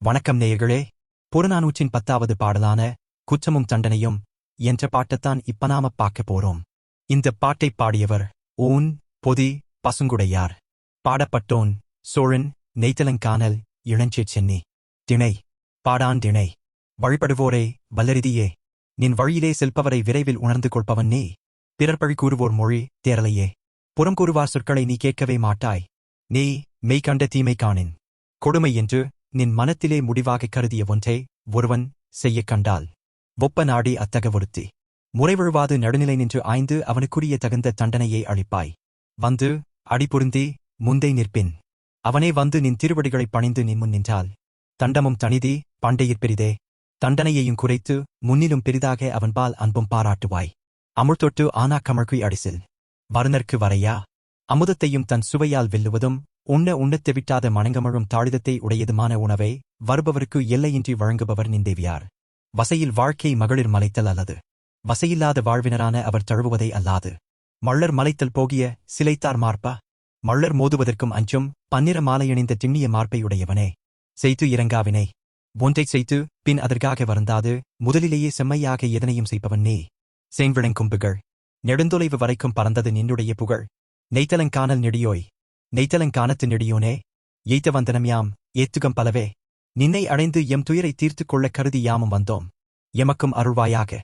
வணக்கம் நேயர்களே. புறநானூற்றின் 10வது பாடலான குற்றமும் தண்டனையும் என்ற பாட்டத்தான் இப்ப நாம பார்க்க போறோம். இந்த பாட்டை பாடியவர் ஓன் பொதி பசுங்குடையார். பாடப்பட்டோன் சோழன் நெய்தலங்கானல் இளஞ்சே சென்னி. திணை பாடான் திணை. வழிபடுவோரே வல்லரிதியே, நின் வழியிலே செல்பவரை விரைவில் உணர்ந்து கொள்பவன் நீ. பிறர் பழி கூறுவோர் மொழி தேரலையே, புறம் கூறுவார் சொற்களை நீ கேட்கவே மாட்டாய். நீ மெய்கண்ட தீமை காணின் கொடுமை என்று நின் மனத்திலே முடிவாகக் கருதிய ஒன்றை ஒருவன் செய்யக் கண்டால் ஒப்ப நாடி அத்தக ஒருத்தி முறைவழுவாது நடுநிலை நின்று ஆய்ந்து அவனுக்குரிய தகுந்த தண்டனையை அளிப்பாய். வந்து அடிபுருந்தி முந்தை நிற்பின் அவனே வந்து நின் திருவடிகளைப் பணிந்து நின் முன் நின்றால் தண்டமும் தனிதி பண்டையிற் பெரிதே. தண்டனையையும் குறைத்து முன்னிலும் பெரிதாக அவன்பால் அன்பும் பாராட்டுவாய். அமுழ்தொட்டு ஆனா கமழ்குய் அடிசில் வருணர்க்கு வரையா. அமுதத்தையும் தன் சுவையால் வெல்லுவதும் உண்ணத் தெவிட்டாத மணங்கமழும் தாழிதத்தை உடையதுமான உணவை வருபவருக்கு எல்லையின்றி வழங்குபவர் நின்றேவியார். வசையில் வாழ்க்கை மகளிர் மலைத்தல் அல்லது வசையில்லாத வாழ்வினரான அவர் தழுவுவதை அல்லாது. மள்ளர் மலைத்தல் போகிய சிலைத்தார் மார்பா. மள்ளர் மோதுவதற்கும் அஞ்சும் பன்னிற மாலையணிந்த திண்ணிய மார்பையுடையவனே. செய்து இறங்காவினை ஒன்றைச் செய்து பின் அதற்காக வருந்தாது முதலிலேயே செம்மையாக எதனையும் செய்பவன் நீ. செங்கிழங் புகழ் நெடுந்தொலைவு வரைக்கும் பறந்தது நின்னுடைய புகழ். நெய்தலங்கானல் நெடியோய் நெய்தலங்கானத்து நெடியோனே. எய்த்த வந்தனம் யாம் ஏத்துகம் பலவே, நின்னை அடைந்து எம் துயரை தீர்த்துக் கொள்ளக் கருதி யாமும் வந்தோம். எமக்கும் அருள்வாயாக.